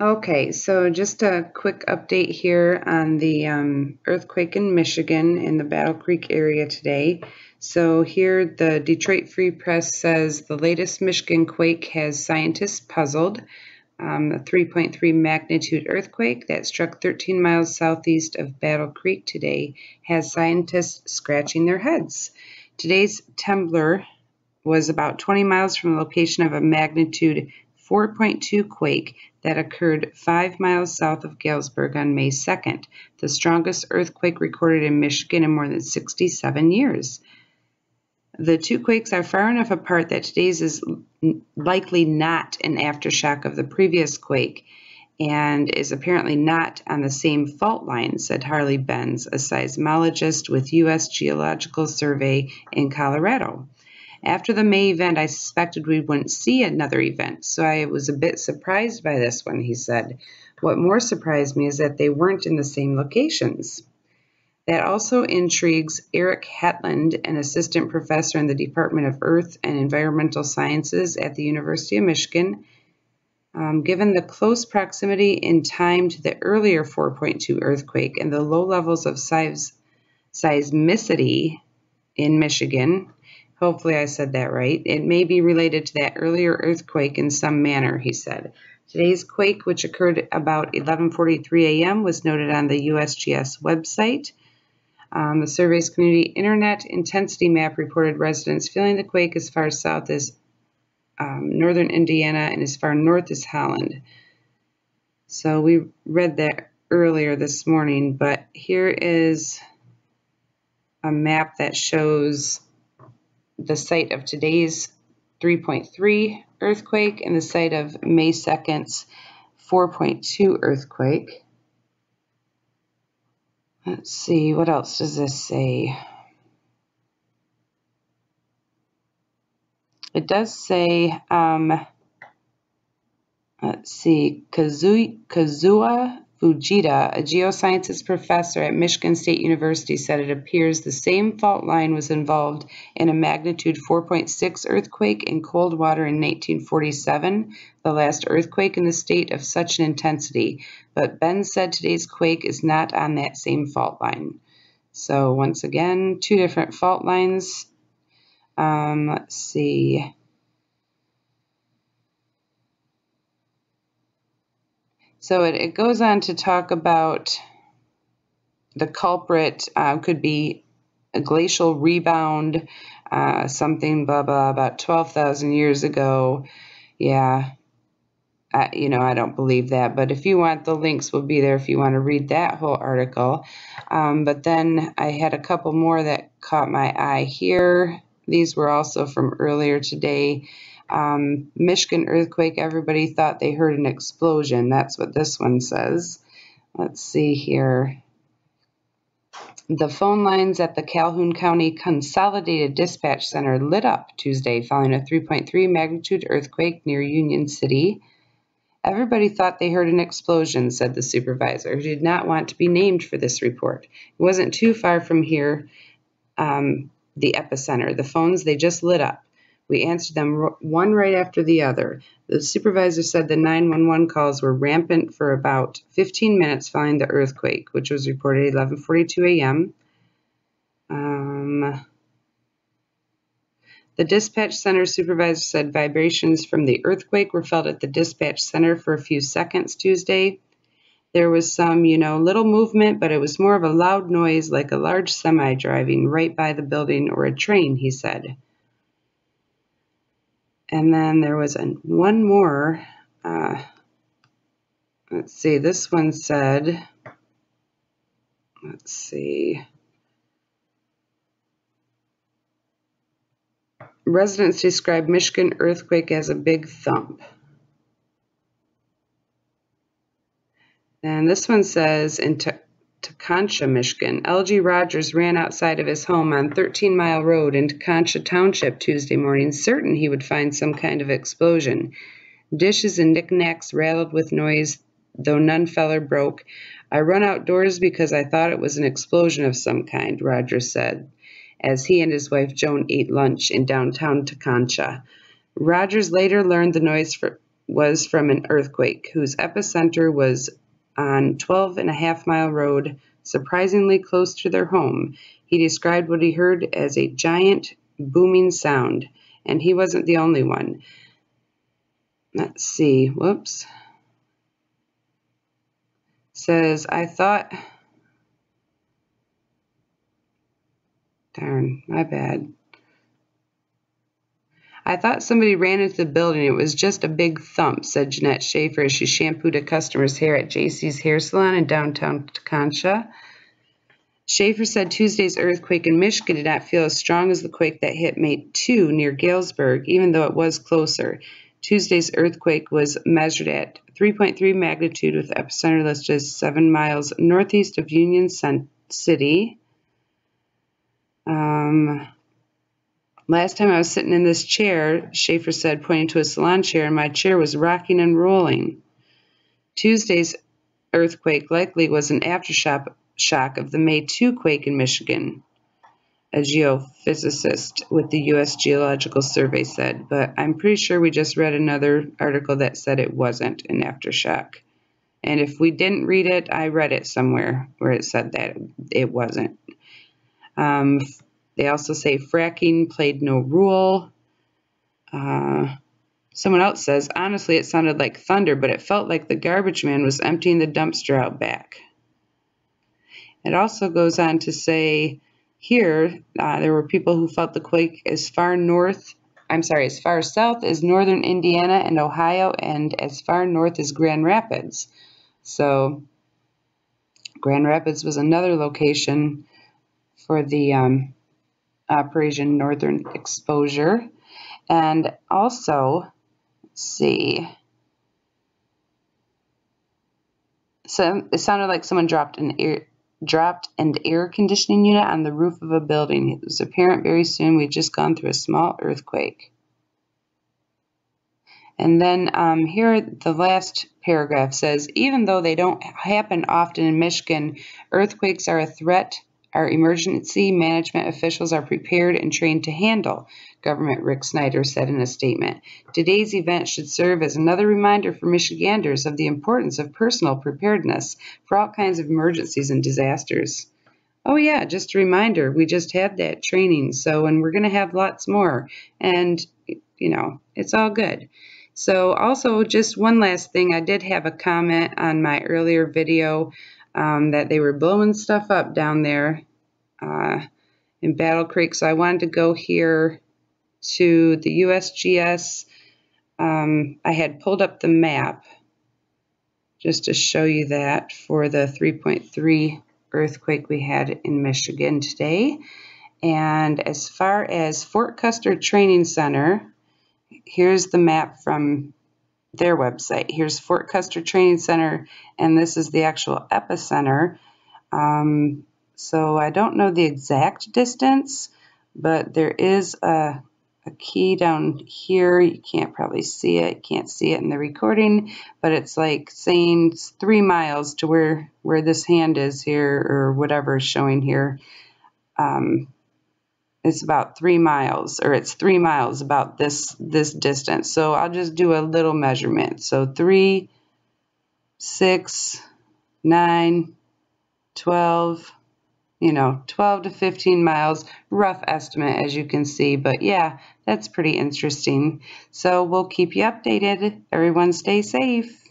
Okay, so just a quick update here on the earthquake in Michigan in the Battle Creek area today. So here the Detroit Free Press says the latest Michigan quake has scientists puzzled. A 3.3 magnitude earthquake that struck 13 miles southeast of Battle Creek today has scientists scratching their heads. Today's tremor was about 20 miles from the location of a magnitude 4.2 quake that occurred 5 miles south of Galesburg on May 2nd, the strongest earthquake recorded in Michigan in more than 67 years. The two quakes are far enough apart that today's is likely not an aftershock of the previous quake and is apparently not on the same fault line, said Harley Benz, a seismologist with U.S. Geological Survey in Colorado. After the May event, I suspected we wouldn't see another event, so I was a bit surprised by this one, he said. What more surprised me is that they weren't in the same locations. That also intrigues Eric Hetland, an assistant professor in the Department of Earth and Environmental Sciences at the University of Michigan. Given the close proximity in time to the earlier 4.2 earthquake and the low levels of seismicity in Michigan, hopefully I said that right, it may be related to that earlier earthquake in some manner, he said. Today's quake, which occurred about 11:43 a.m., was noted on the USGS website. The survey's community internet intensity map reported residents feeling the quake as far south as northern Indiana and as far north as Holland. So we read that earlier this morning, but here is a map that shows the site of today's 3.3 earthquake and the site of May 2nd's 4.2 earthquake. Let's see, what else does this say? It does say, let's see, Kazuya Fujita, a geosciences professor at Michigan State University, said it appears the same fault line was involved in a magnitude 4.6 earthquake in Coldwater in 1947, the last earthquake in the state of such an intensity. But Ben said today's quake is not on that same fault line. So once again, two different fault lines. Let's see. So it goes on to talk about the culprit could be a glacial rebound, something blah, blah, about 12,000 years ago. Yeah, I don't believe that. But if you want, the links will be there if you want to read that whole article. But then I had a couple more that caught my eye here. These were also from earlier today. Michigan earthquake, everybody thought they heard an explosion. That's what this one says. Let's see here. The phone lines at the Calhoun County Consolidated Dispatch Center lit up Tuesday following a 3.3 magnitude earthquake near Union City. Everybody thought they heard an explosion, said the supervisor, who did not want to be named for this report. It wasn't too far from here, the epicenter. The phones, they just lit up. We answered them one right after the other. The supervisor said the 911 calls were rampant for about 15 minutes following the earthquake, which was reported at 11:42 a.m. The dispatch center supervisor said vibrations from the earthquake were felt at the dispatch center for a few seconds Tuesday. There was some, little movement, but it was more of a loud noise like a large semi driving right by the building or a train, he said. And then there was one more. Let's see, this one said, residents described Michigan earthquake as a big thump. And this one says, in Tecumseh, Michigan, L.G. Rogers ran outside of his home on 13 Mile Road in Tecumseh Township Tuesday morning, certain he would find some kind of explosion. Dishes and knickknacks rattled with noise, though none fell or broke. I run outdoors because I thought it was an explosion of some kind, Rogers said, as he and his wife Joan ate lunch in downtown Tecumseh. Rogers later learned the noise was from an earthquake whose epicenter was on 12.5-mile road, surprisingly close to their home. He described what he heard as a giant booming sound, and he wasn't the only one. Let's see, whoops. Says, I thought, darn, my bad. I thought somebody ran into the building. It was just a big thump, said Jeanette Schaefer as she shampooed a customer's hair at JC's Hair Salon in downtown Concha. Schaefer said Tuesday's earthquake in Michigan did not feel as strong as the quake that hit May 2 near Galesburg, even though it was closer. Tuesday's earthquake was measured at 3.3 magnitude with epicenter listed as 7 miles northeast of Union City. Last time I was sitting in this chair, Schaefer said, pointing to a salon chair, and my chair was rocking and rolling. Tuesday's earthquake likely was an aftershock of the May 2 quake in Michigan, a geophysicist with the U.S. Geological Survey said, but I'm pretty sure we just read another article that said it wasn't an aftershock. And if we didn't read it, I read it somewhere where it said that it wasn't. They also say fracking played no role. Someone else says, honestly, it sounded like thunder, but it felt like the garbage man was emptying the dumpster out back. It also goes on to say here, there were people who felt the quake as far south as northern Indiana and Ohio and as far north as Grand Rapids. So Grand Rapids was another location for the Operation Northern Exposure. And also, let's see, so it sounded like someone dropped an air conditioning unit on the roof of a building. It was apparent very soon we'd just gone through a small earthquake. And then here, the last paragraph says, even though they don't happen often in Michigan, earthquakes are a threat our emergency management officials are prepared and trained to handle, Governor Rick Snyder said in a statement. Today's event should serve as another reminder for Michiganders of the importance of personal preparedness for all kinds of emergencies and disasters. Oh yeah, just a reminder, we just had that training, and we're going to have lots more, and it's all good. So also, just one last thing, I did have a comment on my earlier video that they were blowing stuff up down there in Battle Creek. So I wanted to go here to the USGS. I had pulled up the map just to show you that for the 3.3 earthquake we had in Michigan today. And as far as Fort Custer Training Center, here's the map from their website. Here's Fort Custer Training Center, and this is the actual epicenter. So I don't know the exact distance, but there is a key down here. You can't probably see it. You can't see it in the recording, but it's like saying 3 miles to where this hand is here, or whatever is showing here. It's about 3 miles, or it's 3 miles about this distance. So I'll just do a little measurement. So 3, 6, 9, 12, 12 to 15 miles, rough estimate as you can see. But yeah, that's pretty interesting. So we'll keep you updated. Everyone stay safe.